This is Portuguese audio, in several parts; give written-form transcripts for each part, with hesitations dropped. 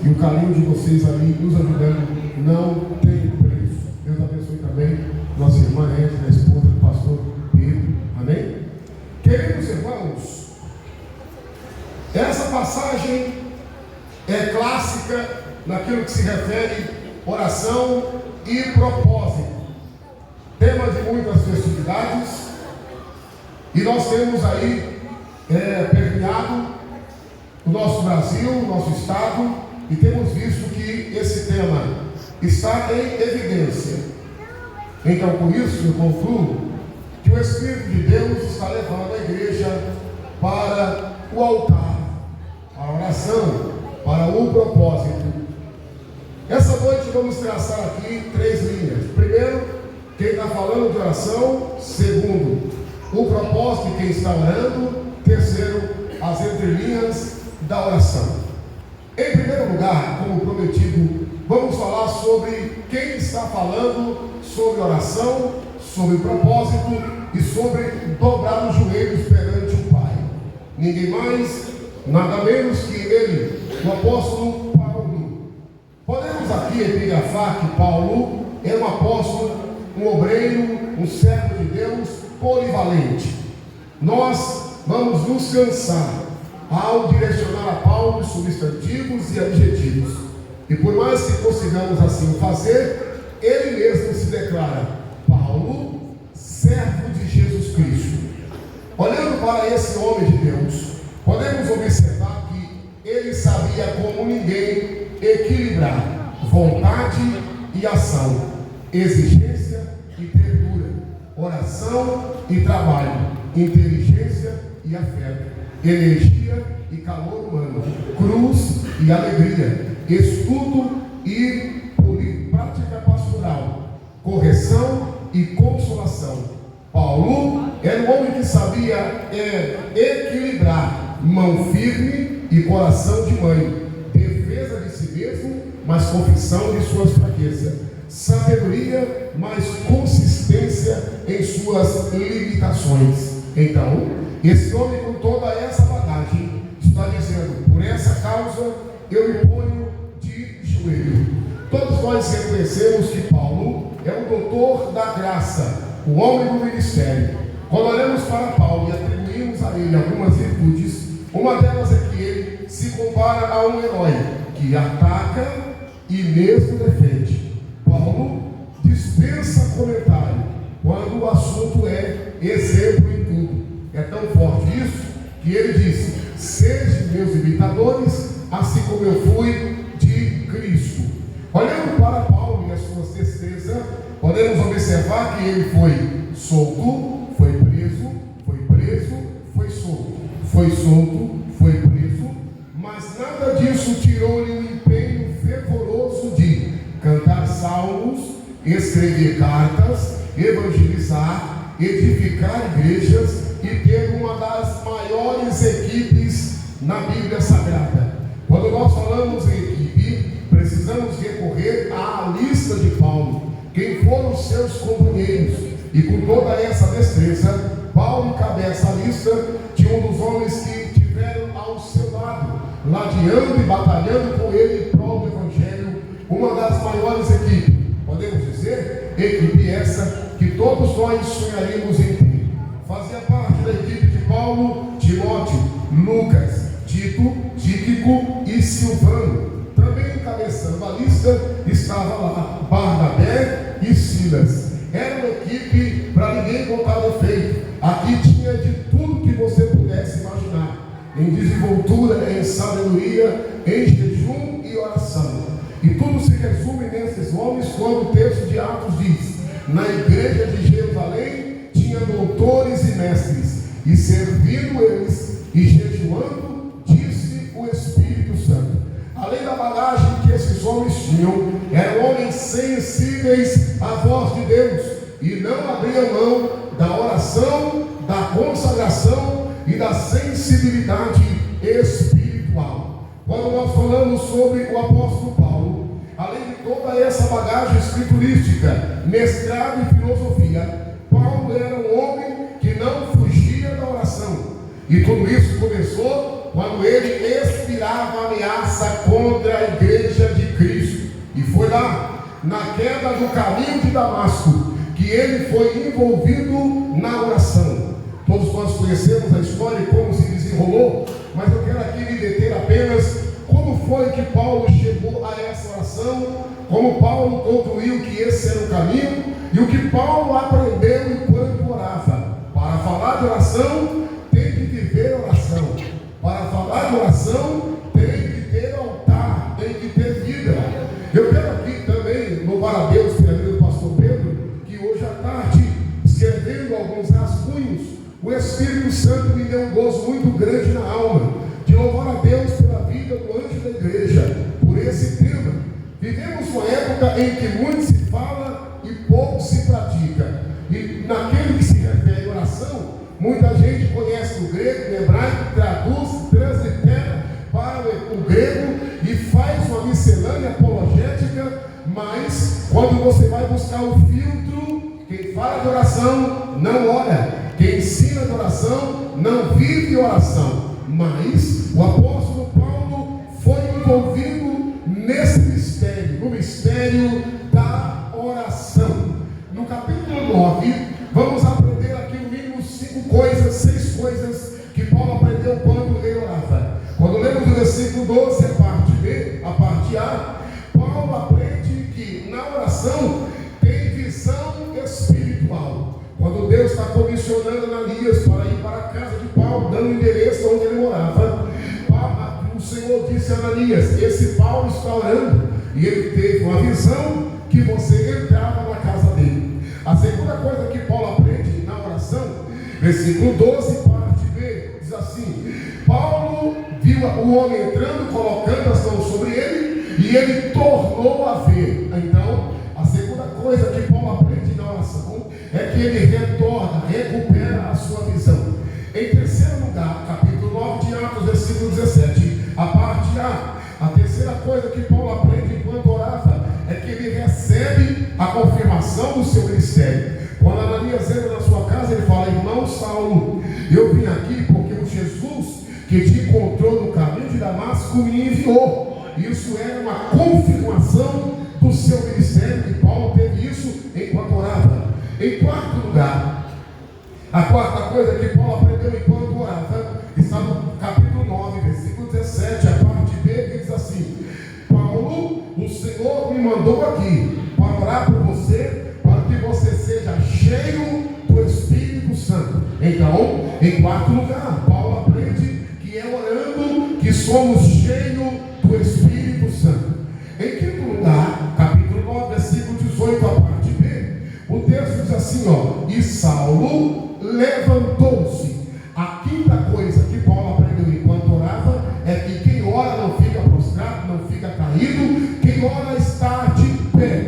E o carinho de vocês ali nos ajudando não tem preço. Deus abençoe também nossa irmã Érica, a esposa do pastor Pedro. Amém? Queridos irmãos, essa passagem é clássica naquilo que se refere oração e propósito. Tema de muitas festividades. E nós temos aí permeado o nosso Brasil, o nosso estado, e temos visto que esse tema está em evidência. Então, por isso, eu concluo que o Espírito de Deus está levando a igreja para o altar, para a oração, para o propósito. Essa noite vamos traçar aqui 3 linhas. Primeiro, quem está falando de oração. Segundo, o propósito de quem está orando. Terceiro, as entrelinhas da oração. Em primeiro lugar, como prometido, vamos falar sobre quem está falando sobre oração, sobre propósito e sobre dobrar os joelhos perante o Pai. Ninguém mais, nada menos que ele, o apóstolo Paulo. Podemos aqui epigrafar que Paulo é um apóstolo, um obreiro, um servo de Deus polivalente. Nós vamos nos cansar ao direcionar a Paulo substantivos e adjetivos. E por mais que consigamos assim fazer, ele mesmo se declara Paulo, servo de Jesus Cristo. Olhando para esse homem de Deus, podemos observar que ele sabia como ninguém equilibrar vontade e ação, exigência e ternura, oração e trabalho, inteligência e afeto, energia e calor humano, cruz e alegria, estudo e prática pastoral, correção e consolação. Paulo era um homem que sabia equilibrar mão firme e coração de mãe, defesa de si mesmo, mas confissão de suas fraquezas, sabedoria, mas consistência em suas limitações. Então, esse homem com toda essa bagagem está dizendo: por essa causa eu me ponho de joelho. Todos nós reconhecemos que Paulo é o doutor da graça, o homem do ministério. Quando olhamos para Paulo e atribuímos a ele algumas virtudes, uma delas é que ele se compara a um herói que ataca e mesmo defende. Paulo dispensa comentário quando o assunto é exemplo em tudo. É tão forte isso que ele diz: sejam meus imitadores, assim como eu fui de Cristo. Olhando para Paulo e as suas destrezas, podemos observar que ele foi solto, foi preso, foi solto, foi solto, foi preso, mas nada disso tirou-lhe o empenho fervoroso de cantar salmos, escrever cartas, evangelizar, edificar igrejas e ter uma das maiores equipes na Bíblia Sagrada. Quando nós falamos em equipe, precisamos recorrer à lista de Paulo, quem foram os seus companheiros. E com toda essa destreza, Paulo encabeça a lista de um dos homens que tiveram ao seu lado, ladeando e batalhando com ele em prol do Evangelho, uma das maiores equipes. Podemos dizer, equipe essa que todos nós sonharíamos em ter. Fazia parte da equipe de Paulo, Timóteo, Lucas, Tito, Tíquico e Silvano. Também encabeçando a lista estava lá Barnabé e Silas. Era uma equipe para ninguém botar defeito. Aqui tinha de tudo que você pudesse imaginar, em desenvoltura, em sabedoria, em jejum e oração. E tudo se resume nesses homens quando o texto de Atos diz: na igreja de Jerusalém tinha doutores e mestres, e servindo eles e jejuando, disse o Espírito Santo. Além da bagagem que esses homens tinham, eram homens sensíveis à voz de Deus e não abriam mão da oração, da consagração e da sensibilidade espiritual. Quando nós falamos sobre o apóstolo Paulo, além de toda essa bagagem escriturística, mestrado em filosofia, Paulo era um homem que não fugia da oração. E tudo isso começou quando ele expirava ameaça contra a igreja na queda do caminho de Damasco, que ele foi envolvido na oração. Todos nós conhecemos a história e como se desenrolou, mas eu quero aqui me deter apenas como foi que Paulo chegou a essa oração, como Paulo concluiu que esse era o caminho e o que Paulo aprendeu enquanto orava. Para falar de oração, tem que viver oração. Para falar de oração, tem que ter altar, tem que ter vida. Eu quero aqui também louvar a Deus pela vida do pastor Pedro, que hoje à tarde, escrevendo alguns rascunhos, o Espírito Santo me deu um gozo muito grande na alma, de louvar a Deus pela vida do anjo da igreja, por esse tema. Vivemos uma época em que muito se fala e pouco se pratica. E naquele que se refere à oração, muita gente conhece o grego, o hebraico, traduz, translitera para o grego e faz uma miscelânea apologética, mas quando você vai buscar o filtro, quem fala de oração não ora, quem ensina de oração não vive oração. Mas o apóstolo Paulo foi envolvido nesse mistério, no mistério da oração. No capítulo 9, vamos aprender aqui no mínimo 6 coisas que Paulo aprendeu quando ele orava. Quando lemos o versículo 12, a parte B, a parte A, Paulo aprende que na oração tem visão espiritual. Quando Deus está comissionando Ananias para ir para a casa de Paulo, dando o endereço onde ele morava, o Senhor disse a Ananias: esse Paulo está orando, e ele teve uma visão que você entrava na casa dele. A segunda coisa que Paulo aprende na oração, versículo 12, parte B, diz assim: Paulo viu o homem entrando, colocando as mãos sobre ele, e ele tornou a ver. Então, a segunda coisa que Paulo aprende na oração é que ele retorna, recupera a sua visão. Em terceiro lugar, capítulo 9 de Atos, versículo 17, a parte A terceira coisa que Paulo aprende enquanto orava é que ele recebe a confirmação do seu ministério. Quando Ananias entra na sua casa, ele fala: irmão Saulo, eu vim aqui porque o Jesus que te encontrou no caminho de Damasco me enviou. Isso era uma confirmação do seu ministério, e Paulo teve isso enquanto orava. Em quarto lugar, a quarta coisa que Paulo aprendeu enquanto orava está no capítulo 9, versículo 17, a parte B, que diz assim: Paulo, o Senhor me mandou aqui para orar por você, para que você seja cheio do Espírito Santo. Então, em quarto lugar, Paulo aprende que é orando que somos cheios do Espírito Santo. Em quinto lugar, capítulo 9, versículo 18, a parte B, o texto diz assim, e Saulo levantou-se. A quinta coisa que Paulo aprendeu enquanto orava é que quem ora não fica prostrado, não fica caído, quem ora está de pé.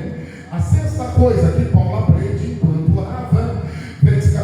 A sexta coisa que Paulo aprende enquanto orava,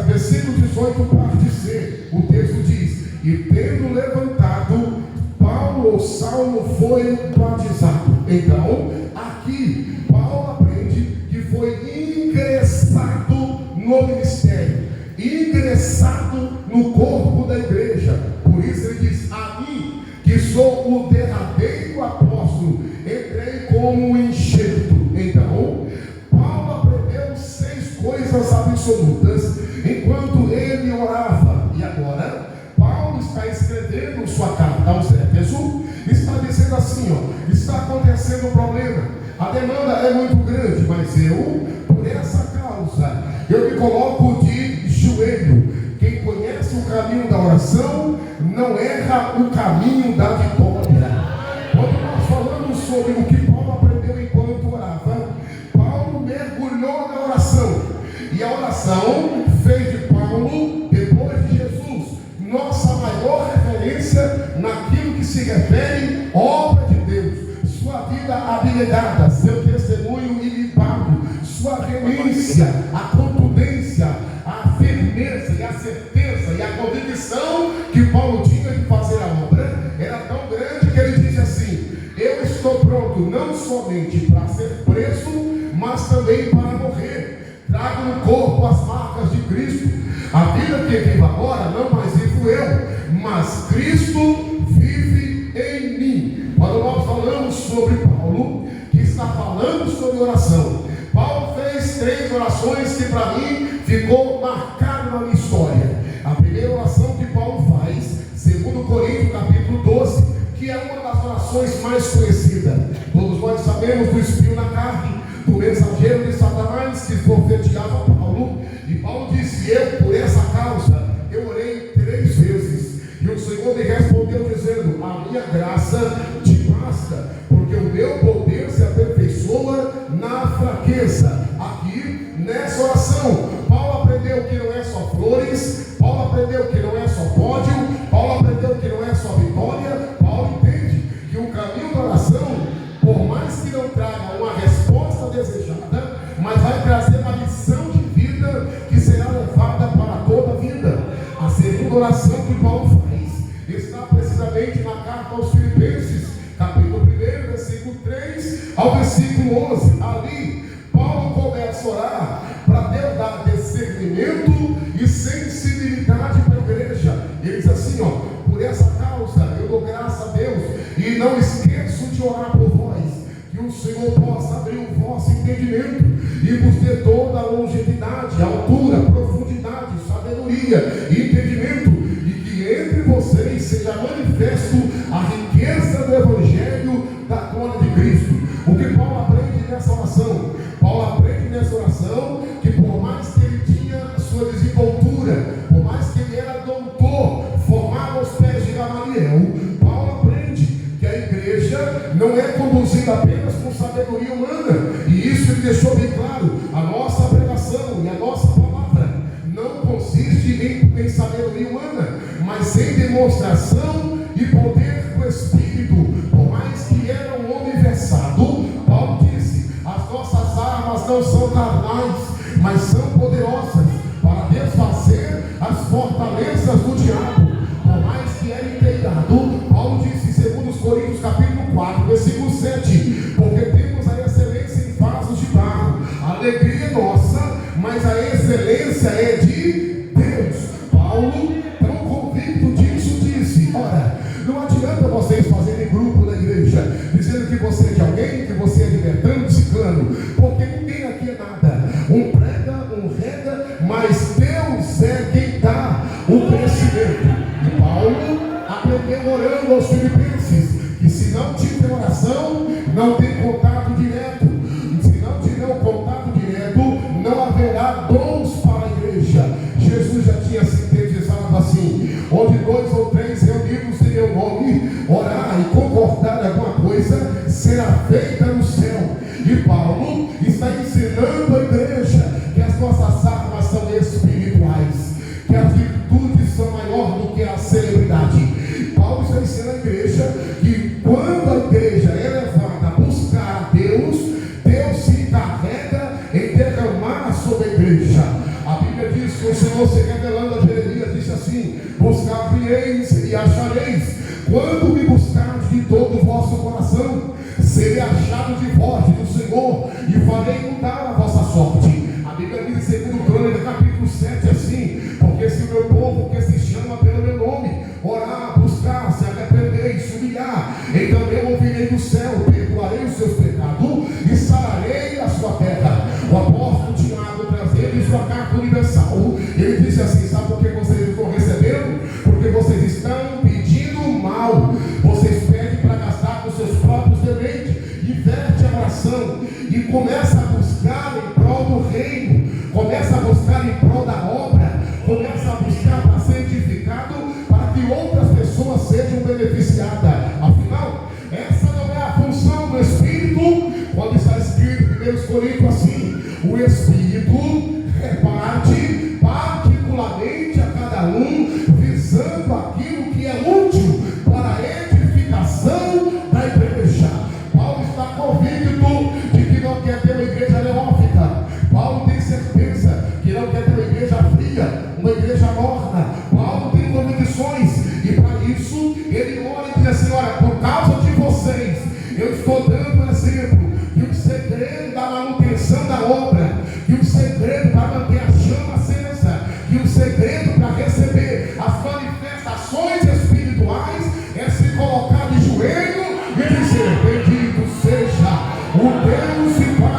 versículo 18, parte C, o texto diz: e tendo levantado, Paulo ou Saulo foi batizado. Então, aqui, Paulo aprende que foi ingressado no ministério, ingressado no corpo da igreja. Por isso ele diz: a mim, que sou o derradeiro apóstolo, entrei como um enxerto. Então, Paulo aprendeu 6 coisas absolutas enquanto ele orava. E agora, Paulo está escrevendo sua carta aos Éfesos, está dizendo assim, está acontecendo um problema, a demanda é muito grande, mas eu, por essa causa, eu me coloco de joelho. Quem conhece o caminho da oração, não erra o caminho da vitória. Quando nós falamos sobre o que Paulo aprendeu enquanto orava, Paulo mergulhou na oração, e a oração fez de Paulo, depois de Jesus, nossa maior referência naquilo que se refere à obra de Deus. Sua vida abnegada, seu testemunho ilibado, sua renúncia, a contundência, a firmeza e a certeza e a convicção que Paulo tinha de fazer a obra era tão grande que ele disse assim: eu estou pronto não somente para ser preso, mas também para morrer. Trago no corpo as marcas de Cristo. A vida que vivo agora não mais vivo eu, mas Cristo vive em mim. Quando nós falamos sobre Paulo, que está falando sobre oração. Paulo fez 3 orações que para mim ficou marcado na minha história. A primeira oração que Paulo faz, 2 Coríntios capítulo 12, que é uma das orações mais conhecidas. Todos nós sabemos do espinho na carne, do mensageiro de Satanás que profetizava Paulo. E Paulo disse: eu, por essa causa, eu orei 3 vezes. E o Senhor me respondeu dizendo: a minha graça te basta, porque o meu poder se aperfeiçoa na fraqueza. Aqui, nessa oração, Paulo aprendeu que não é só flores, Paulo aprendeu que não é só pódio, Paulo aprendeu que não é só vitória. Paulo entende que o caminho da oração, por mais que não traga uma resposta desejada, mas vai trazer uma lição de vida que será levada para toda a vida. A segunda oração que Paulo faz está precisamente na carta aos Filipenses, capítulo 1, versículo 3 ao versículo 11. Ali, Paulo começa a orar para Deus dar discernimento e sensibilidade para a igreja. Ele diz assim, por essa causa eu dou graça a Deus e não esqueço de orar por vós, que o Senhor possa abrir o vosso entendimento e vos dê toda a longevidade, altura, profundidade, sabedoria e entendimento, e que entre vocês seja manifesto a riqueza do Evangelho da glória de Cristo. O que Paulo aprende nessa oração? Paulo aprende nessa oração que por mais que ele tinha sua desenvoltura, por mais que ele era doutor, formado aos pés de Gamaliel, Paulo aprende que a igreja não é conduzida apenas com sabedoria humana, e isso ele deixou bem claro. A nossa pregação e a nossa palavra não consiste em sabedoria humana, mas em demonstração e poder do Espírito. Por mais que era um homem versado, Paulo disse: as nossas armas não são carnais, mas são poderosas para desfazer as fortalezas do diabo. Por mais que era inteirado, Paulo disse em 2 Coríntios capítulo 4, versículo 7, porque temos a excelência em vasos de barro, a alegria é nossa, mas a excelência é de Deus. Paulo, tão convicto disso, disse: ora, não adianta vocês fazerem grupo na igreja, dizendo que você é de alguém, que você é de Bertano, de Ciclano, porque ninguém aqui é nada. Um prega, um rega, mas Deus é quem dá o crescimento. E Paulo aprendeu orando aos Filipenses, que se não tiver oração, não tem contato direto. E se não tiver o contato direto, não haverá dons para a igreja. Jesus já tinha sintetizado assim: onde 2 ou 3 reunidos em meu nome, orar e concordar em alguma coisa, será feita no céu. E Paulo está ensinando a igreja que as nossas armas são espirituais, que as virtudes são maior do que a celebridade. Paulo está ensinando a igreja que quando a igreja é levada a buscar a Deus, Deus se encarrega em derramar sobre a igreja. A Bíblia diz que o Senhor, se revelando a Jeremias, disse assim: buscar-me-eis e achareis, quando me buscardes de todo o vosso coração. Serei achado de vós, do Senhor, e farei mudar a vossa sorte. A Bíblia diz em 2 Crônicas capítulo 7 assim: porque se o meu povo, que se chama pelo meu nome, orar, buscar, se arrepender e se humilhar, então eu ouvirei do céu, perdoarei os seus pecados e sararei a sua terra. O apóstolo Tiago, trazendo sua carta universal, ele disse assim: sabe por que vocês estão recebendo? Porque vocês estão pedindo mal. Vocês pedem para gastar com seus próprios deleites. Inverte a oração e começa a buscar em prol do reino, começa a buscar em prol da obra, começa a buscar para ser edificado, para que outras pessoas sejam beneficiadas. Afinal, essa não é a função do Espírito. Quando está escrito em 1 Coríntios assim: o Espírito reparte particularmente a cada um, visando aquilo que é útil para a edificação da igreja. Paulo está convicto de que não quer ter uma igreja neófita. Paulo tem certeza que não quer ter uma igreja fria, uma igreja morna. Paulo tem convicções, e para isso ele ora e diz assim: olha, por causa de vocês, eu estou dando um exemplo, que o segredo da manutenção da obra, que o segredo para manter a chama acesa, que o segredo para receber as manifestações espirituais é se colocar de joelho e dizer: bendito seja o Deus e Pai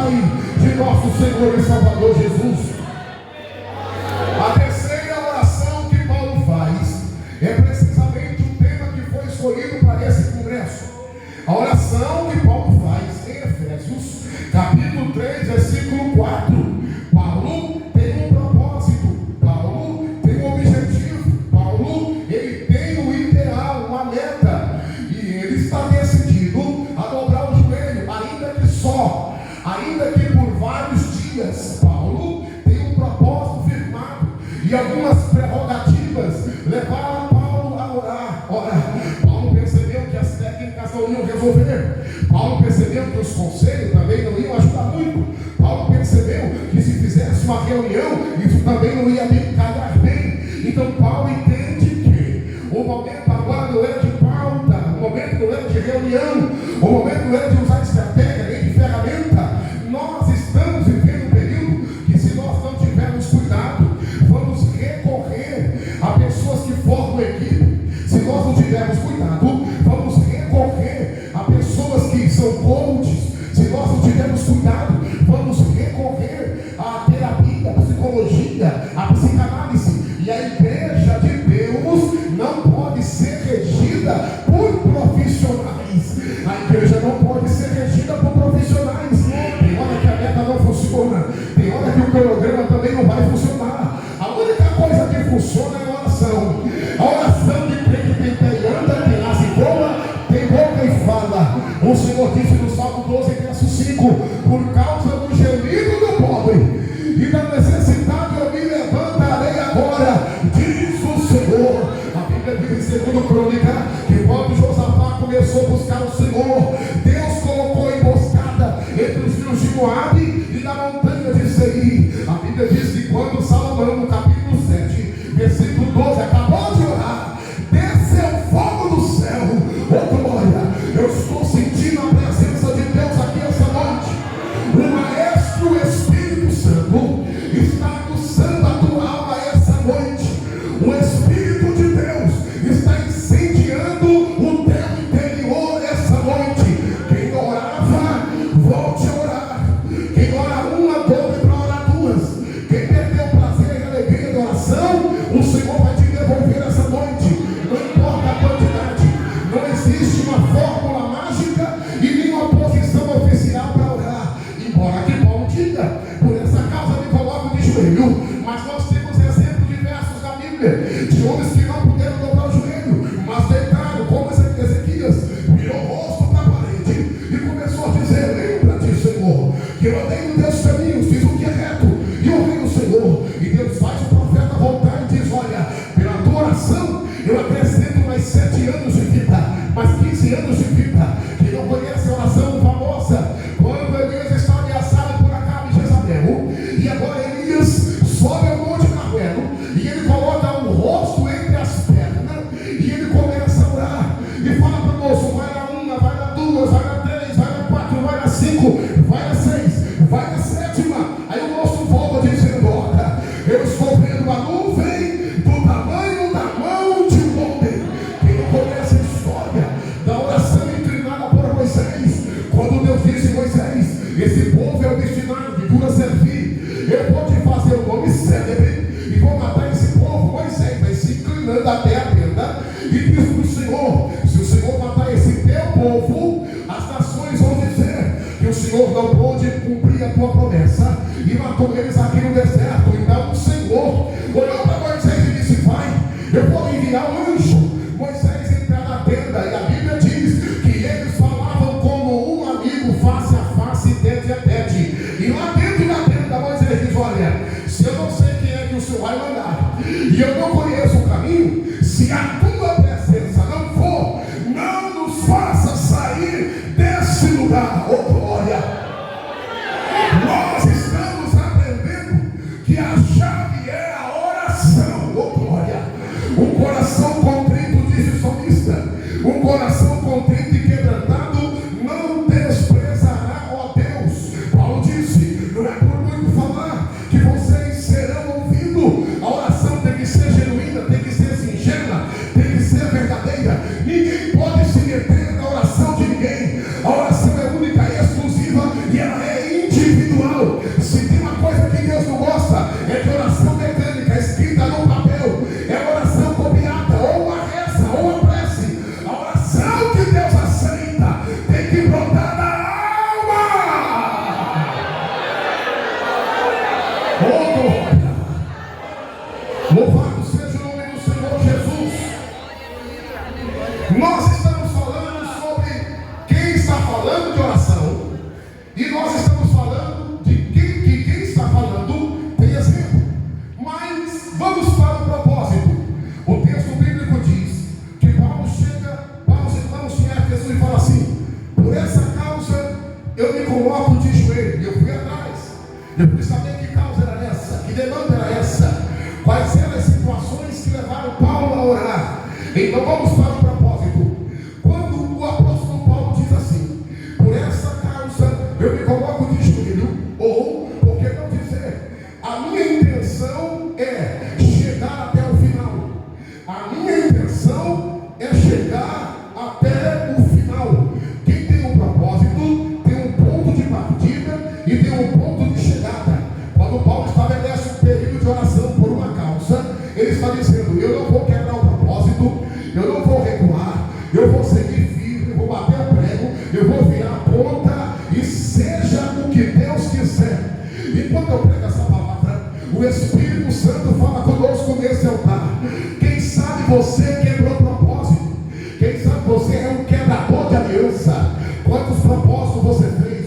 reunião, que os conselhos também não iam ajudar muito. Paulo percebeu que se fizesse uma reunião, isso também não ia calhar bem. Então Paulo entende que o momento agora não era de pauta, o momento não era de reunião, o momento não era de usar estratégia nem de ferramenta. Nós estamos vivendo um período que, se nós não tivermos cuidado, vamos recorrer a pessoas que formam equipe. Se nós não tivermos cuidado, vamos recorrer a pessoas que são coaches. Se nós não tivermos cuidado, vamos recorrer à terapia, à psicologia, à psicanálise. E a igreja de Deus não pode ser regida por profissionais. A igreja não pode ser regida por profissionais. Tem hora que a meta não funciona, tem hora que o cronograma também não vai funcionar. A única coisa que funciona é a oração. A oração de crê que tem pé e anda, tem asa e voa, tem boca e fala. O Senhor disse no Salmo 12, verso 5: por causa do gemido do pobre e da necessidade eu me levantarei agora, diz o Senhor. A Bíblia diz em 2 Crônica que quando Josafá começou a buscar o Senhor, Deus colocou emboscada entre os rios de Moabe e da montanha de Seir. A Bíblia diz que quando Salomão, no capítulo 7, versículo 12, acabou de orar, desceu fogo do céu. Oh glória, eu estou sentindo a presença de Deus aqui essa noite. O Maestro Espírito Santo está aguçando a tua alma essa noite. O Espírito de Deus está incendiando o teu interior essa noite. Quem orava, volte a orar. Quem ora uma, dobre para orar duas. Quem perdeu o prazer e a alegria da oração, o Senhor vai te devolver essa noite. Não importa a quantidade, não existe uma fórmula mágica e nenhuma posição oficial para orar. Embora que Paulo diga, por essa causa me coloco de joelho. Mas nós temos exemplos diversos da Bíblia de homens que não puderam dobrar o joelho, mas deitaram, como Ezequias, virou o rosto para a parede e começou a dizer: lembra-te, Senhor, que eu andei nos teus caminhos, fiz o que é reto e honrei o Senhor. E Deus faz o profeta voltar e diz: olha, pela tua oração eu acrescento mais 7 anos de vida, mais 15 anos de vida. Quem não conhece a oração famosa, quando Elias está ameaçado por Acabe e Jezabel, e agora Elias sobe ao monte Carmelo e ele coloca o rosto entre as pernas e ele começa a orar e fala para o moço: vai na uma, vai na duas, vai na três, vai na quatro, vai na cinco, vai na seis, vai na sétima. Aí o moço volta dizendo: olha, eu estou vendo uma nuvem do tamanho da mão de um homem. Quem não conhece a história da oração inclinada por Moisés, quando Deus disse: Moisés, esse povo é o destinado de tu a servir, eu vou te fazer um nome célebre e vou matar esse povo. Moisés vai se inclinando até a tenda e diz para o Senhor: se o Senhor matar esse teu povo, as nações vão dizer que o Senhor não pôde cumprir a tua promessa e matou eles aqui no deserto. Então o Senhor olhou para Moisés e disse: vai, eu vou enviar um anjo. Moisés entra na tenda e a Bíblia diz que eles falavam como um amigo, face a face, tete a tete. E lá dentro da tenda Moisés diz: olha, se eu não sei quem é que o Senhor vai mandar e eu não conheço o caminho, se a tua presença não for, não nos faça sair desse lugar. Oh glória! Nós estamos aprendendo que a chave é a oração. Oh glória! Um coração contrito, diz o salmista, um coração contrito e quebrantado não desprezará, ó Deus. Paulo disse: não é por muito falar que vocês serão ouvidos. A oração tem que ser genuína, tem que ser singela, tem que ser verdadeira. Ninguém pode se meter na oração de ninguém. A oração é única, eu me coloco de joelho. E eu fui atrás. Eu fui saber que causa era essa, que demanda era essa, quais eram as situações que levaram Paulo a orar. Então vamos para o propósito. Quando o apóstolo Paulo diz assim: por essa causa eu me coloco de joelho, ou, por que não dizer, a minha intenção é chegar até o final. A minha intenção é chegar até o final. Quem tem um propósito tem um ponto de partida e tem um ponto de chegada. Quando Paulo estabelece um período de oração por uma causa, ele está dizendo: eu não vou quebrar o propósito, eu não vou recuar, eu vou seguir firme, eu vou bater o prego, eu vou virar a ponta, e seja o que Deus quiser. E quando eu prego essa palavra, o Espírito Santo fala conosco nesse altar. Quem sabe você quebrou o propósito, quem sabe você é um quebrador de aliança. Quantos propósitos você fez?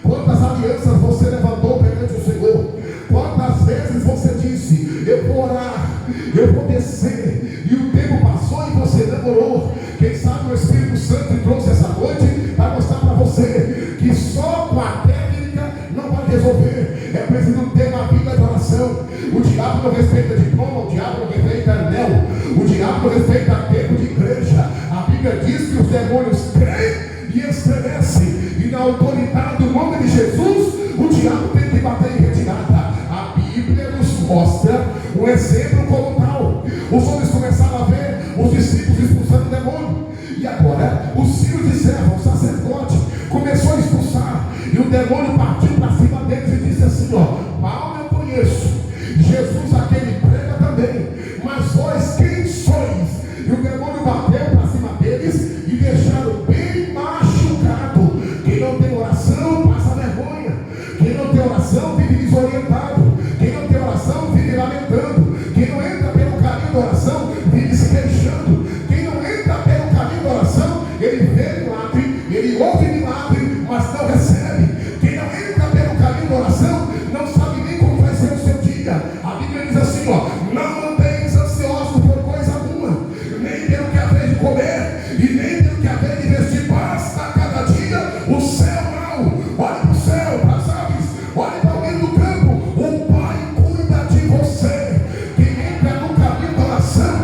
Quantas alianças você levantou perante o Senhor? Quantas vezes você disse: eu vou orar, eu vou descer, e o tempo passou e você não orou? Quem sabe o Espírito Santo trouxe essa noite para mostrar para você que só com a técnica não vai resolver. É preciso ter uma vida de oração. O diabo não respeita diploma, o diabo não respeita anel, o diabo não respeita tempo de igreja. A Bíblia diz que os demônios creem e estremecem, e na autoridade do nome de Jesus o diabo tem que bater em retirada. A Bíblia nos mostra um exemplo como tal. Os homens começaram a ver os discípulos expulsando o demônio, e agora o filho de servo, o sacerdote, começou a expulsar, e o demônio partiu para cima deles e disse assim: ó, Paulo eu conheço, Jesus aquele prega também, mas vós quem sois? E o demônio bateu para cima deles e deixaram bem machucado. Quem não tem oração passa vergonha, quem não tem oração vive desorientado, quem não tem oração vive lamentando, quem não entra pelo caminho da oração vive se queixando, quem não entra pelo caminho da oração, ele vê milagre, ele ouve milagre, mas não recebe. Quem não entra pelo caminho da oração não sabe nem como vai ser o seu dia. A Bíblia diz assim, ó: não andeis ansiosos por coisa alguma, nem pelo que haver de comer, e nem pelo que haver de vestir, basta cada dia o céu mal. Olhe para o céu, para as aves, olhe para o meio do campo, o Pai cuida de você. Quem entra no caminho da oração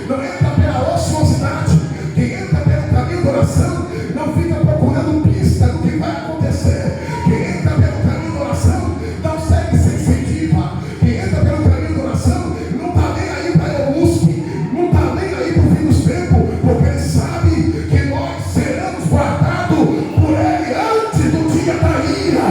não entra pela ociosidade, quem entra pelo caminho da oração não fica procurando pista do que vai acontecer. Quem entra pelo caminho da oração não segue sem incentiva. Quem entra pelo caminho da oração não está nem aí para o USP, não está nem aí para o fim dos tempos, porque ele sabe que nós seremos guardados por ele antes do dia da ira.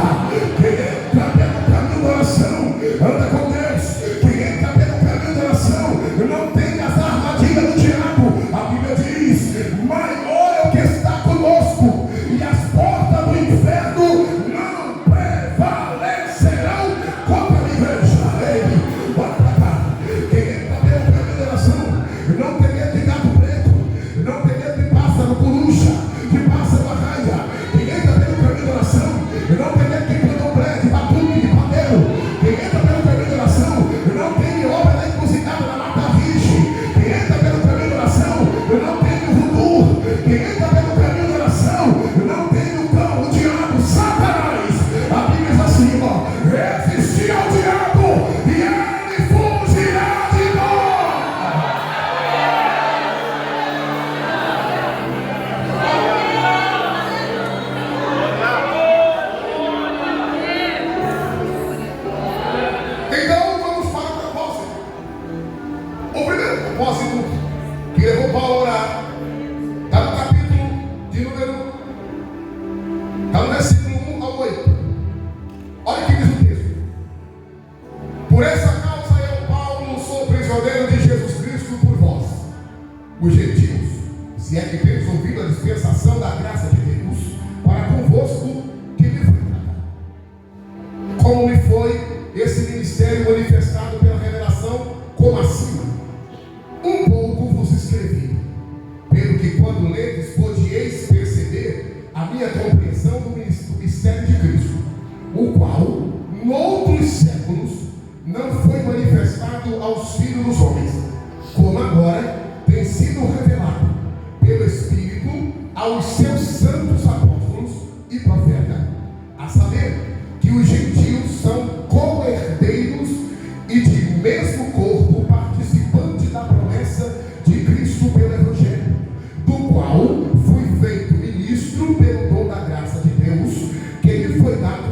Quem entra pelo caminho da oração anda com Deus. Quem entra pelo caminho da oração não tem as armadilhas do diabo. A Bíblia diz: maior é o que está conosco, e as portas do inferno não prevalecerão contra a igreja. Ei, bora pra cá. Quem entra pelo caminho da oração não tem medo de gato preto, não tem medo de pássaro coruja, de pássaro arraia. Quem entra pelo caminho da oração não tem medo de candomblé, de batuque, de pandeiro. Quem entra pelo caminho da oração não tem obra da encruzilhada da Mata Virgem. Quem entra pelo caminho da oração não tem o voodoo. Quem entra pelo caminho da oração não tem o cão, o diabo, Satanás. A Bíblia diz assim, ó: resistir ao diabo e ele fugirá de nós. Então vamos para o propósito. O primeiro propósito que levou Paulo a orar está no capítulo de número, está no versículo 1 ao 8. Olha o que diz o texto: por essa causa eu, Paulo, sou prisioneiro de Jesus Cristo por vós, os gentios, se é que tens ouvido a dispensação da graça de Deus para convosco que me foi dada. Como me foi esse ministério manifestado pela revelação, como acima. Um pouco vos escrevi, pelo que quando ledes podieis perceber a minha compreensão do mistério de Cristo, o qual, noutros séculos, não foi manifestado aos filhos dos homens, como agora tem sido revelado pelo Espírito aos seus santos apóstolos e profetas,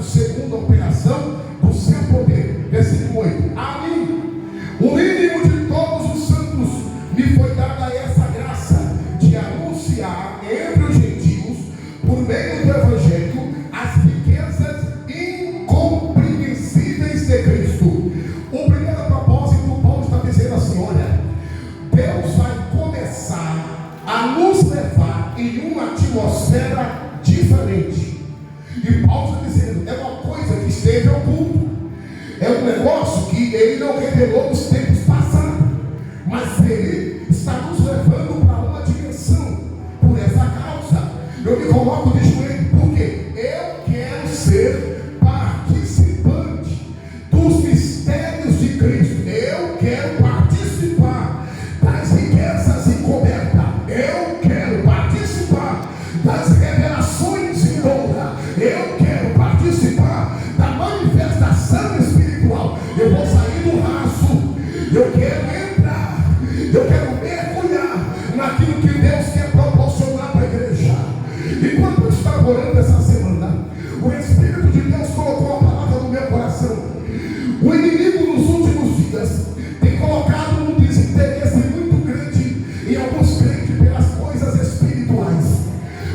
segundo a operação do seu poder. Versículo 8. A mim, o mínimo de todos os santos, me foi dada essa graça de anunciar entre os gentios, por meio do Evangelho, as riquezas incompreensíveis de Cristo. O primeiro propósito, Paulo está dizendo assim: olha, Deus vai começar a nos levar em uma atmosfera diferente. E Paulo está dizendo, é uma coisa que esteve oculto, é um negócio que ele não revelou nos tempos passados, mas ele está nos levando para uma dimensão. Por essa causa eu me coloco de joelho, porque eu quero ser participante dos mistérios de Cristo. Eu quero participar das riquezas encobertas. Eu quero participar das revelações em ouro. Eu quero participar da manifestação espiritual. Eu vou sair do raso. Eu quero entrar. Eu quero mergulhar naquilo que Deus quer proporcionar para a igreja. Enquanto eu estava orando essa semana, o Espírito de Deus colocou a palavra no meu coração. O inimigo nos últimos dias tem colocado um desinteresse muito grande em alguns crentes pelas coisas espirituais.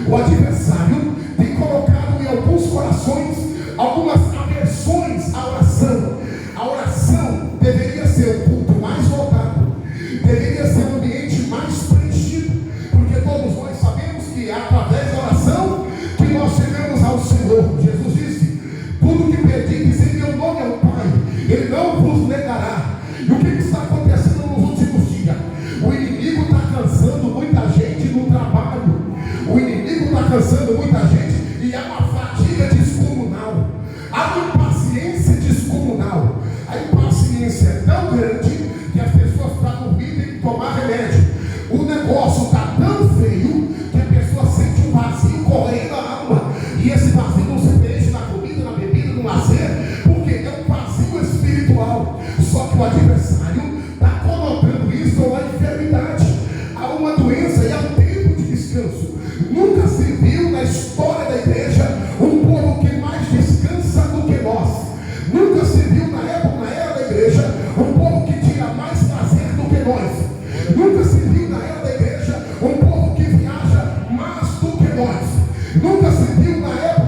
O adversário tem colocado em alguns corações algumas aversões à oração. A oração deveria ser o culto mais voltado, deveria ser um ambiente mais preenchido, porque todos nós sabemos que é através da oração que nós chegamos ao Senhor. Jesus disse: tudo que pedires em meu nome ao Pai, Ele não vos negará. E o que está acontecendo nos últimos dias? O inimigo está cansando muita gente no trabalho. O inimigo está cansando muita gente e há uma fadiga descomunal. Há uma impaciência descomunal. A impaciência é tão grande que as pessoas para dormir têm que tomar remédio. O negócio está tão feio que a pessoa sente um vazio correndo na alma. E esse vazio não se preenche na comida, na bebida, no lazer, porque é um vazio espiritual. Só que o adversário está colocando isso a uma enfermidade, a uma doença e a um tempo de descanso. Nunca se viu na história da igreja um povo que mais descansa do que nós. Nunca se viu na era da igreja um povo que tira mais prazer do que nós. Nunca se viu na era da igreja um povo que viaja mais do que nós. Nunca se viu na era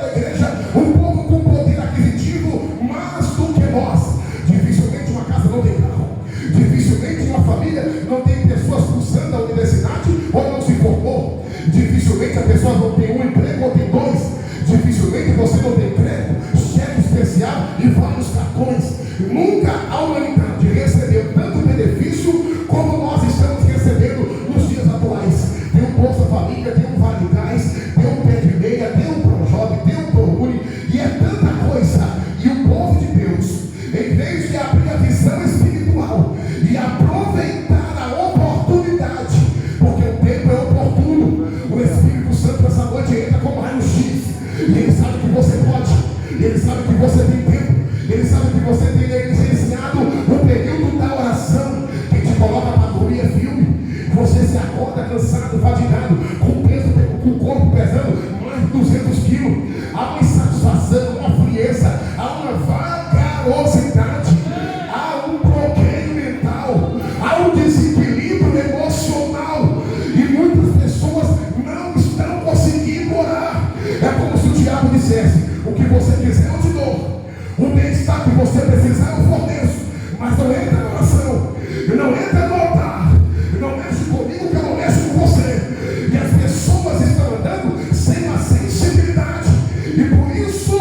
da igreja um povo com poder aquisitivo mais do que nós. Dificilmente uma casa não tem carro. Dificilmente uma família não tem pessoas cursando a universidade ou não se formou. Dificilmente a pessoa não tem um emprego ou tem dois. Dificilmente você não tem crédito, cheque especial e vários cartões. Nunca a humanidade recebeu tanto benefício como nós estamos recebendo nos dias atuais. Tem um Bolsa Família, tem um Vale Gás, tem um Pé de Meia, tem um Projovem, tem um ProUni, e é tanta coisa. E o povo de Deus, em vez de abrir a visão espiritual e aproveitar a oportunidade, porque o tempo é oportuno, o Espírito Santo essa noite entra como raio-x, e Ele sabe que você pode, Ele sabe que você tem tempo, Ele sabe que você tem negligenciado o período da oração. Quem te coloca para dormir é filme. Você se acorda cansado, fadigado, com peso, com o corpo pesando mais de 200 quilos. Há uma insatisfação, uma frieza, há uma vagarosidade, há um bloqueio mental, há um desequilíbrio emocional, e muitas pessoas não estão conseguindo orar. É como se o diabo dissesse: o que você quiser eu te dou, o bem-estar que você precisar eu forneço, mas não entra na oração, não entra no altar, não mexe comigo que eu não mexo com você. E as pessoas estão andando sem uma sensibilidade, e por isso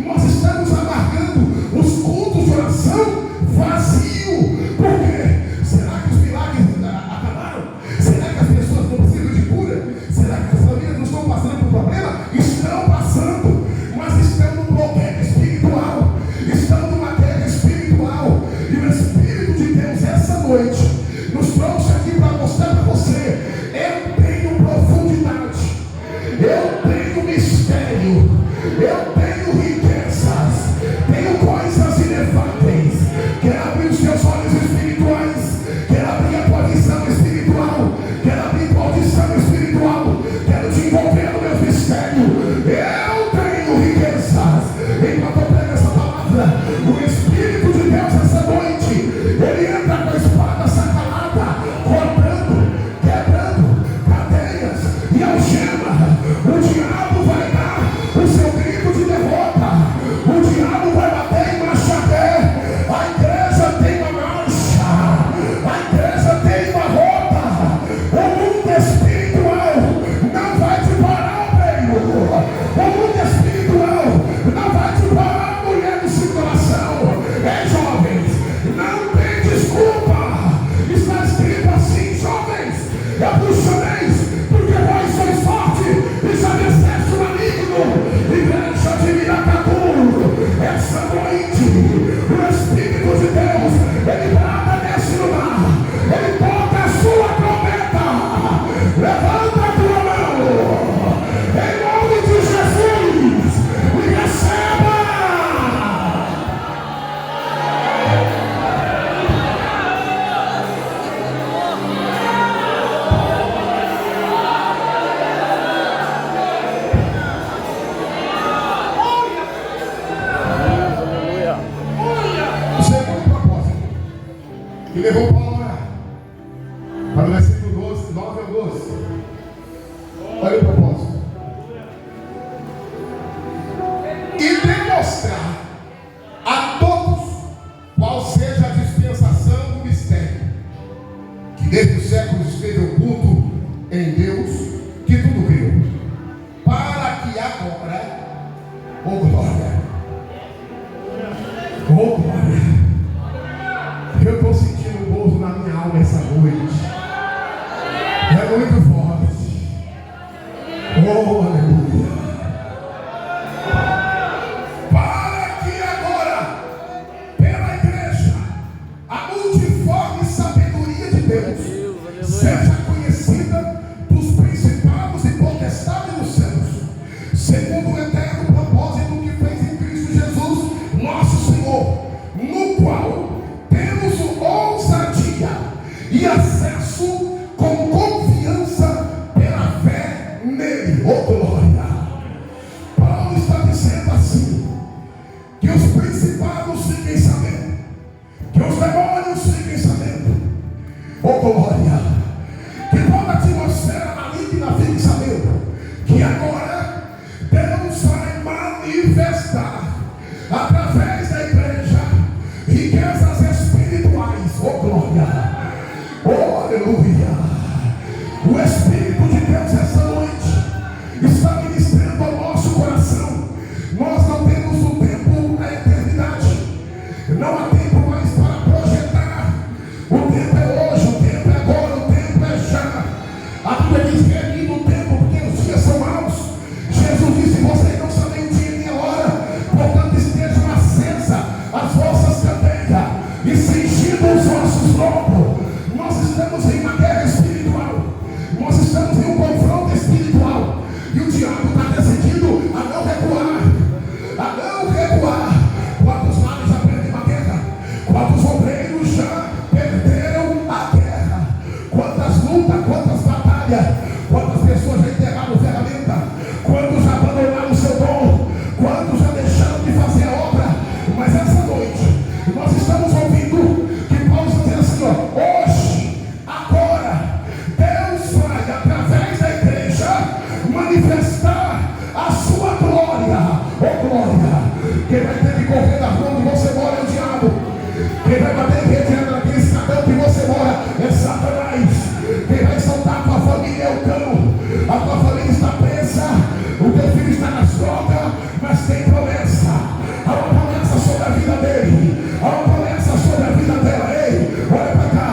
nós estamos amargando os cultos de oração vazio. Por quê? Será que os milagres acabaram? Será que as pessoas não precisam de cura? Será que as famílias não estão passando por problema? Estão passando, mas estão no bloqueio espiritual, estão numa guerra espiritual, e o Espírito de mostrar a todos qual seja a dispensação do mistério, que desde os séculos esteve oculto em Deus, que tudo criou, para que agora, oh glória, eu estou sentindo um gozo na minha alma essa noite, é muito forte, oh aleluia. Seja conhecida dos principados e potestades dos céus, segundo o eterno propósito que fez em Cristo Jesus, nosso Senhor, no qual temos ousadia e acesso com confiança pela fé nele. Oh glória! Paulo está dizendo assim, que os principados fiquem sabendo, que os demônios fiquem sabendo, oh glória! Fique sabendo que agora Deus vai manifestar através da igreja riquezas espirituais. Oh glória, oh aleluia. O Espírito de Deus essa noite está ministrando ao nosso coração. Nós não temos o tempo da eternidade, não há tempo mais para projetar. O tempo é hoje, o tempo é agora, o tempo é já. A Bíblia diz que é lindo o tempo, porque os dias são maus. Jesus disse: vocês não sabem o dia nem a hora, portanto estejam acesas as vossas candeias e cingidos os vossos lombos. Nós estamos em uma guerra espiritual, nós estamos em um confronto espiritual, e o diabo está decidido a não recuar, a não recuar. Quantos males já perdem a guerra? Quantos obreiros já perderam a guerra? Quantas lutas, quantas batalhas, quantas pessoas já enterraram ferramenta, quantos já abandonaram o seu dom, quantos já deixaram de fazer a obra. Mas essa noite nós estamos ouvindo que Paulo está dizendo assim, ó, hoje, agora, Deus vai através da igreja manifestar a sua glória. Oh glória! Quem vai ter que correr da rua onde você mora é o diabo. Quem vai bater rede naquele escadão que você mora é Satanás. Quem vai soltar a tua família é o cão. A tua família está presa, o teu filho está nas drogas, mas tem promessa. Há uma promessa sobre a vida dele, há uma promessa sobre a vida dela. Ei, olha para cá.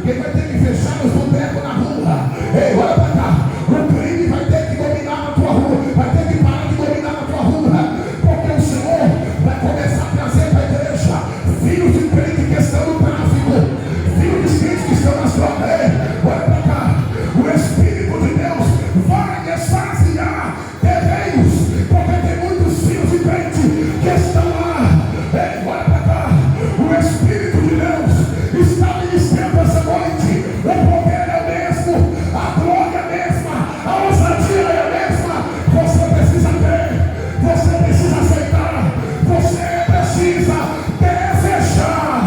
Quem vai ter que fechar os botecos na rua? Ei, olha para cá. O crime vai ter que dominar na tua rua, vai ter que parar de dominar na tua rua, porque o Senhor vai começar a trazer para a igreja filhos de crente que estão no tráfico, filhos de crente que estão nas drogas. Ei, olha para cá. O Espírito de Deus vai esvaziar terreiros, porque tem muitos filhos de crente que estão lá. Ei, olha para cá. O Espírito de Deus está ministrando essa noite. O poder é o mesmo, a glória é a mesma, a ousadia é a mesma. Você precisa crer, você precisa aceitar, você precisa desejar.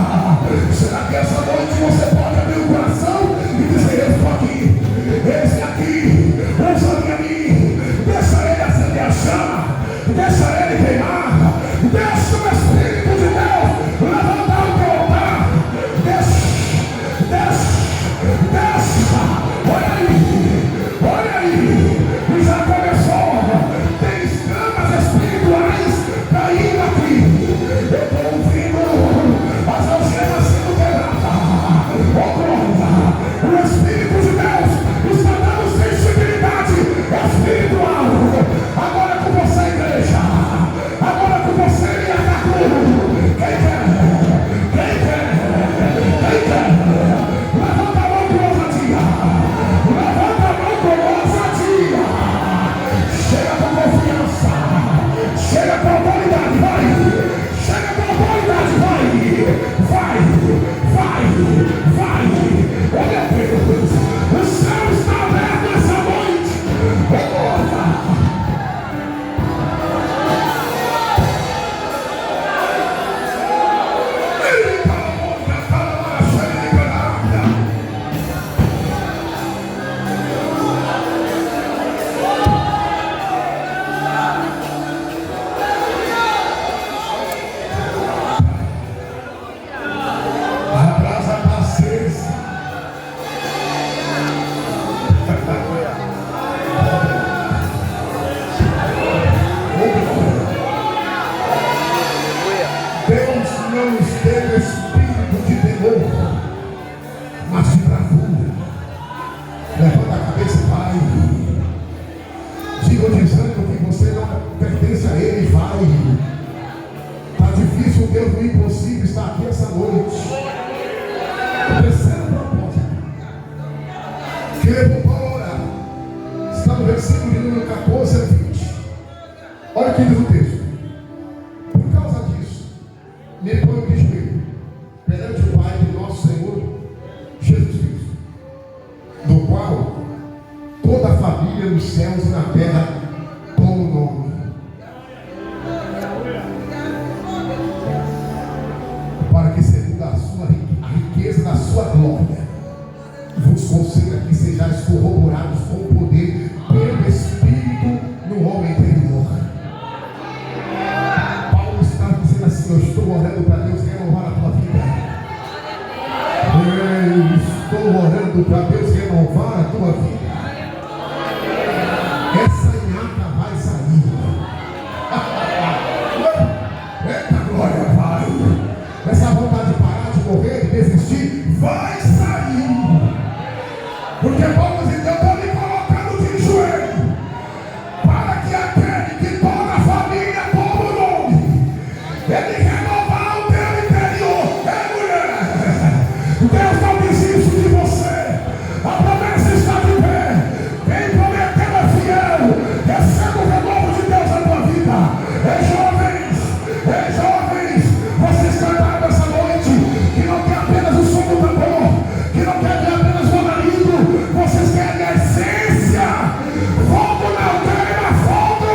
Será que essa noite você pode abrir o coração e dizer: eu estou aqui, esse aqui, usa-me a mim, deixa ele acender a chama, deixa ele queimar, deixa o Espírito de Deus levantar o teu altar, deixa, olha aí, já começou, tem escamas espirituais caindo aqui, eu estou ouvindo as algemas sendo quebradas. Oh glória, o Espírito de Deus está dando sensibilidade espiritual. Agora com você, igreja, agora com você, minha Catu. Quem quer? Levanta a mão com ousadia, levanta a mão com ousadia. Chega com confiança, chega com autoridade, vai, chega com autoridade, vai. Olha Deus, o céu está aberto essa noite. orando para Deus renovar a tua vida. Eu estou orando para Deus renovar a tua vida. Essa nhaca vai sair. Eita glória, Pai. Essa vontade de parar, de morrer, de desistir, vai sair. Porque vamos então, estou me colocando de joelho para que aquele que toda a família, todo o nome, ele renovar o teu interior. É mulher. Deus não desiste de você. A promessa está de pé. Quem prometeu é fiel. Receba o renovo de Deus na tua vida. Jovens, vocês cantaram essa noite que não quer apenas o som do tambor, que não quer ver apenas o alarido, vocês querem a essência. Fogo na aldeia, fogo!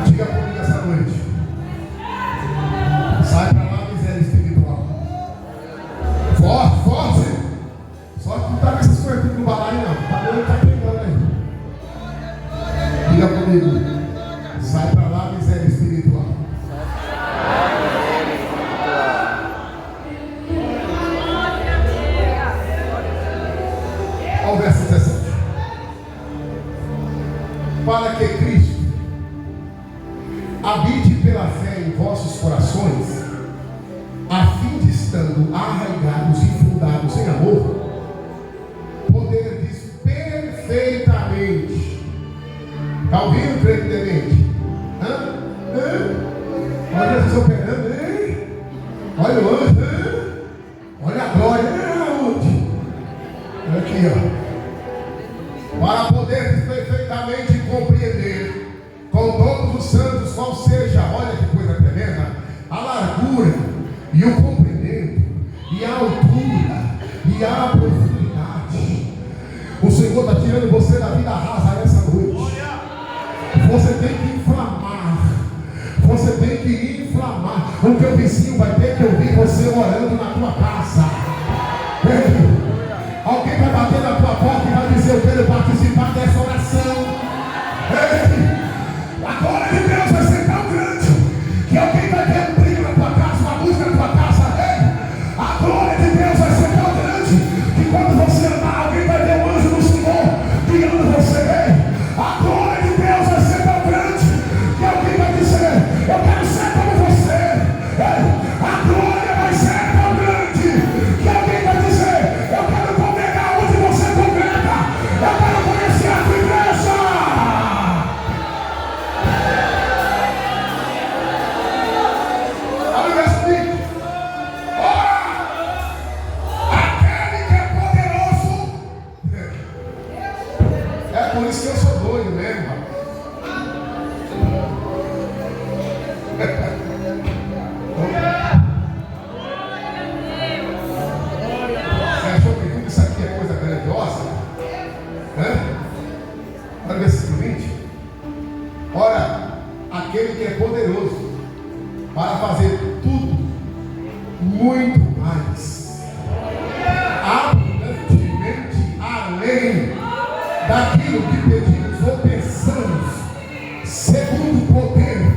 Diga comigo essa noite. Sai pra lá, miséria espiritual. Forte, forte. Só que não tá com essas coisas no balaio, não. Tá doendo, tá pegando aí. Diga comigo. Sai pra lá, miséria espiritual. Olha o verso 17. Para que Cristo habite pela fé em vossos corações, a fim de, estando arraigados e fundados em amor, poderdes perfeitamente. Está ouvindo, crente demente? Olha Jesus operando, hein? Olha o anjo, olha a glória, onde? Olha aqui, ó. Para poderdes perfeitamente compreender com todos os santos qual seja, olha que coisa tremenda, a largura e o comprimento e a altura e a profundidade. O Senhor está tirando você da vida rasa nessa noite. Você tem que inflamar. Você tem que inflamar. O teu vizinho vai ter que ouvir você orando na tua casa. Ei, alguém vai bater na tua porta e vai dizer: eu quero participar dessa oração. Ei, a glória de Deus vai ser tão grande que alguém vai ter um brilho na tua casa, uma luz na tua casa. Ei, a glória de Deus vai ser tão grande que quando você andar, alguém vai ver o anjo do Senhor guiando você. Ei, a glória de Deus vai ser tão grande que alguém vai dizer: eu quero ser como você. Ei, a glória vai ser tão grande que alguém vai dizer: eu quero congregar onde você congrega. Eu quero conhecer a tua igreja. Por isso que eu sou doido mesmo, Você achou que tudo isso aqui é coisa grandiosa? Olha o versículo 20. Ora, aquele que é poderoso para fazer tudo muito mais, abundantemente além daquilo que pedimos ou pensamos, segundo o poder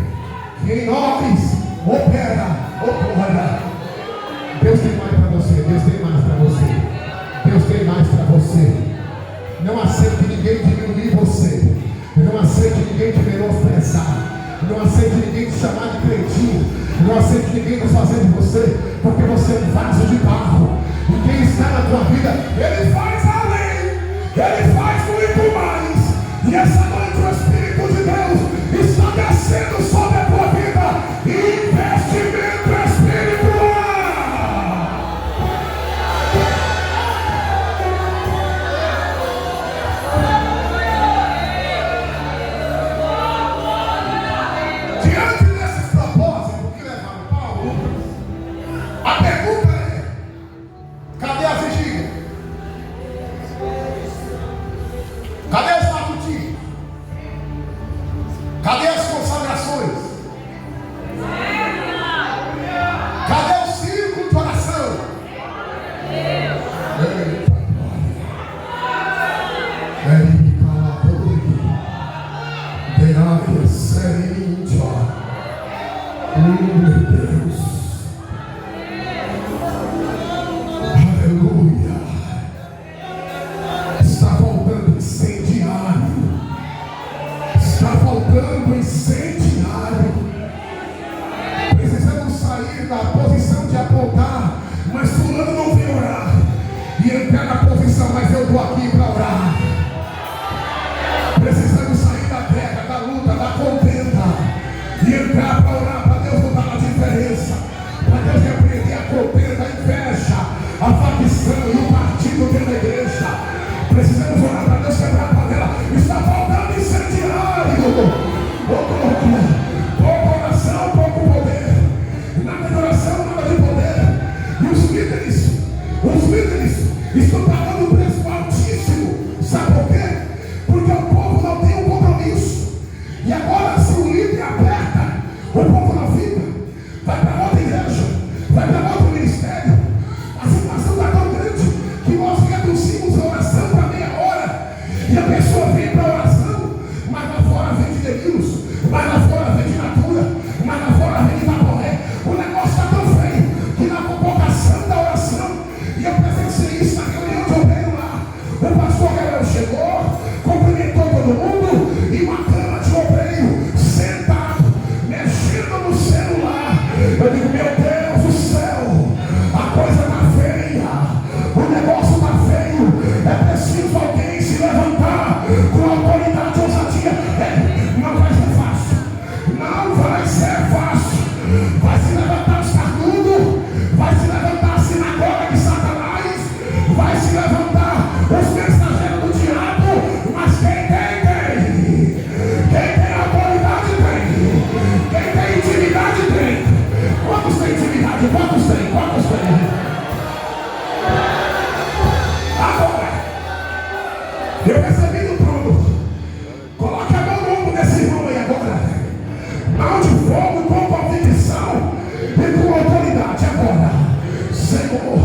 que em nós opera. Deus tem mais para você, Deus tem mais para você, Deus tem mais para você. Não aceite ninguém diminuir você, não aceite ninguém te menosprezar, não aceite ninguém te chamar de cretinho, não aceite ninguém desfazer de você, porque você é um vaso de barro, e quem está na tua vida, Ele faz além, Ele faz muito mais. E essa noite o Espírito de Deus está descendo sobre a tua vida. Investimento espiritual. Diante desses propósitos que levaram Paulo, a pergunta é: cadê a vigília? Cadê os matutinhos? Cadê as consagrações? Deus. Aleluia. Está faltando incendiário. Está faltando incendiário. Precisamos sair da posição de apontar, mas fulano não vem orar, e entrar na posição, mas eu estou aqui para orar. Precisamos sair da guerra, da luta, da contenda, e entrar para orar, para Deus botar a diferença, para Deus repreender a contenda, a inveja, a facção e o partido dentro da igreja. Precisamos orar para Deus quebrar a panela. Está faltando incendiário. Pouca oração, pouco poder. Nada de oração, nada de poder. E os líderes estão pagando um preço altíssimo. Sabe por quê? Porque o povo não tem um compromisso. E agora, se o líder aperta, o povo não fica. Vai para outra igreja, vai para outro ministério. A situação está tão grande que nós reduzimos a oração para meia hora. E a pessoa vem para a oração, mas lá fora vem de delírios, mas lá fora vem de natura, mas lá fora vem de vaporé. O negócio está tão feio que na convocação da oração, e eu presenciei isso na reunião de obreiro lá, o pastor Gabriel chegou, cumprimentou todo mundo, e uma cama de obreiro sentado, mexendo no celular. Eu digo, meu Deus do céu, a coisa está feia, o negócio está feio. É preciso alguém se levantar com autoridade e ousadia. Não vai ser fácil, não vai ser fácil. Vai se levantar os carnudos, vai se levantar a sinagoga de Satanás, vai se levantar os mensageiros do diabo. Mas quem tem autoridade tem, quem tem intimidade tem. Quantos tem intimidade? Quantos tem? Agora, eu recebi do trono. Coloque a mão no ombro desse irmão aí agora. Mão de fogo com convicção e com autoridade agora. Senhor,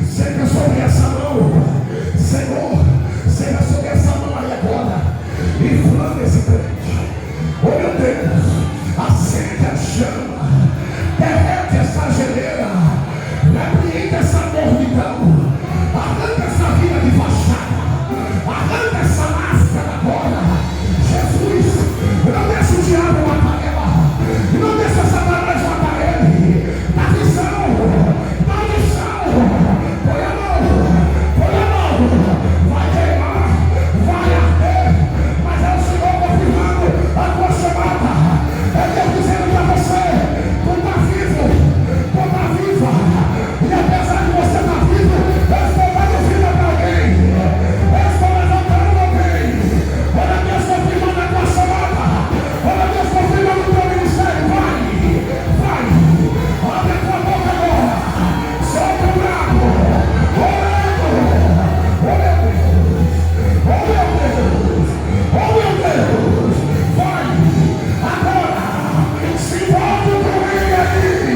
seja sobre essa mão. Senhor, seja sobre essa mão aí agora. Inflama esse crente. Oh meu Deus, acende a chama. Derrete essa geleira. Repreende essa mornidão. Arranca essa vida de fachada. Arranca essa máscara agora. Jesus, não deixa o diabo matar ela. Não deixa Satanás matar ele. Maldição. Põe a mão. Vai queimar. Vai arder. Mas é o Senhor confirmando a tua chamada. É Deus dizendo para você: tu está vivo. Tu está viva. E apesar de você estar vivo, eu estou dando vida para alguém. Eu estou levantando alguém. Olha Deus confirmando a tua chamada. Olha Deus confirmando o teu ministério. Vai. Abre a tua boca agora. Solta o bravo. Oh meu Deus. Vai. Agora. Se envolve com ele aí.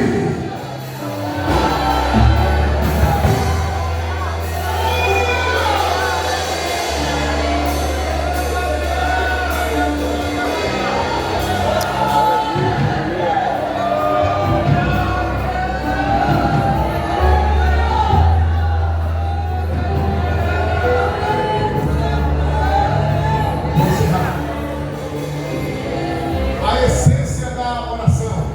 A essência da oração.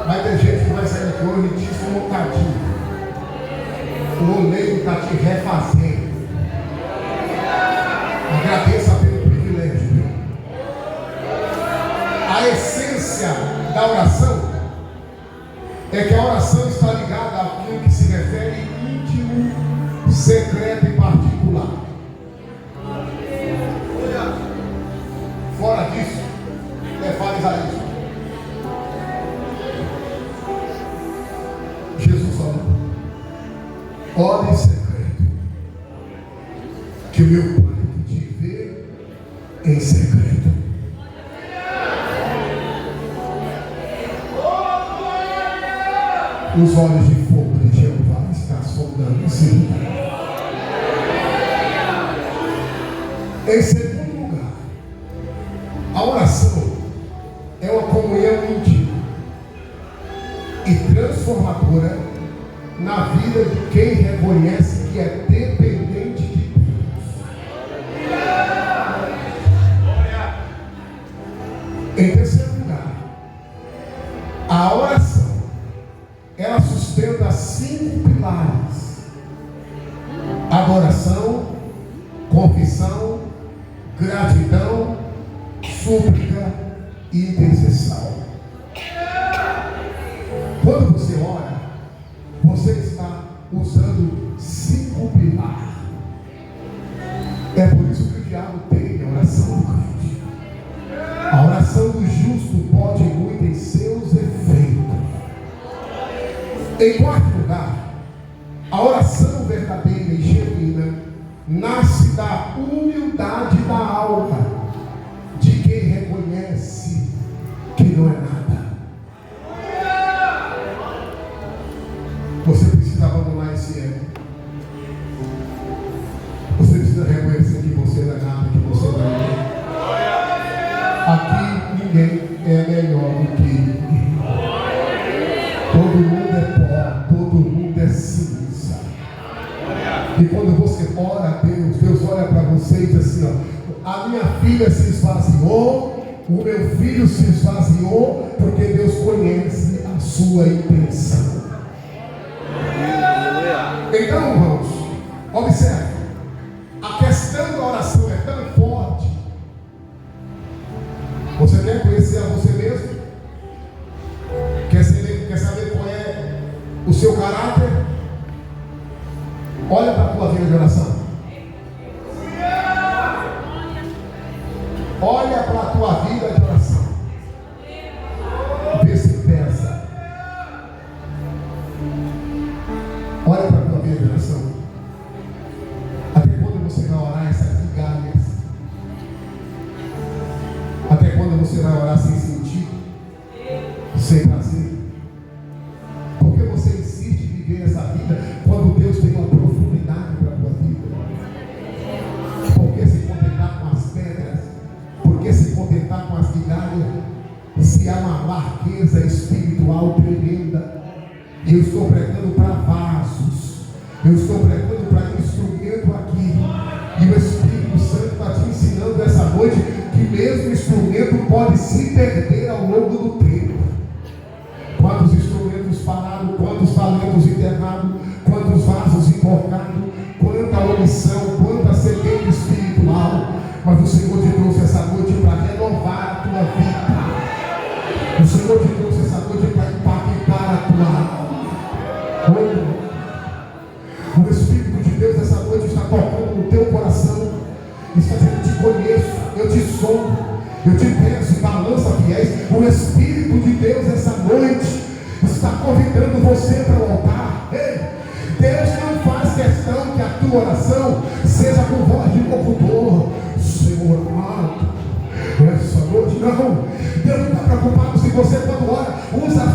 Vai ter gente que vai sair daqui hoje e diz como tadinho. O oleiro está te refazendo. Agradeça pelo privilégio. A essência da oração é que a oração está ligada àquilo que se refere íntimo, secreto e particular. Fora disso, é farisaísmo. Jesus falou: ore em secreto, que o meu Pai que te vê em secreto. Os olhos de fogo de Jeová estão sondando esse lugar. Em segundo lugar, A oração é uma comunhão íntima e transformadora na vida de quem reconhece que é dependente de Deus. Em terceiro lugar, a oração, ela sustenta 5 pilares: adoração, confissão, gratidão, súplica e intercessão. Quando você ora, você está usando 5 pilares. É por isso que o diabo tem a oração do crente. A oração do justo pode muito em seus efeitos. Em quarto lugar, a oração verdadeira e genuína nasce da humildade da alma de quem reconhece que não é nada. Você precisa abandonar esse ego. Você precisa reconhecer que você não é nada, que você não é ninguém. Aqui ninguém é melhor do que ninguém. Todo mundo é pó, todo mundo é cinza. E quando você ora a Deus, Deus olha para você e diz assim: ó, a minha filha se esvaziou, o meu filho se esvaziou, porque Deus conhece a sua intenção. Então, irmãos, observe, a questão da oração é tão forte. Você quer conhecer a você mesmo? Quer saber qual é o seu caráter? Olha para a tua vida de oração. Olha para a tua vida de oração. Vê se pesa. Olha para a tua vida de oração. Até quando você vai orar essas migalhas? Até quando você vai orar sem sentido? Sem prazer? Porque você insiste em viver essa vida quando Deus tem uma profundidade para a tua vida? Por que se contentar com as pedras? Por que se contentar com as migalhas? Se há uma largueza espiritual tremenda. E eu estou pregando para vasos. Eu estou pregando para instrumento aqui. E o Espírito Santo está te ensinando essa noite que mesmo o instrumento pode se perder ao longo do tempo. Quantos instrumentos pararam, quantos talentos enterrados, quantos vasos emborcados, quanta omissão, quanta sequeira espiritual. Mas o Senhor te trouxe essa noite para renovar a tua vida. O Senhor te trouxe essa noite para impactar a tua alma. O Espírito de Deus essa noite está tocando no teu coração. Está dizendo: eu te conheço, eu te sou, eu te peço, balança fiéis. O Espírito de Deus essa noite está convidando você para o altar. Ei, Deus não faz questão que a tua oração seja com voz de locutor. Senhor amado, essa noite não. Deus não está preocupado se você, quando ora, usa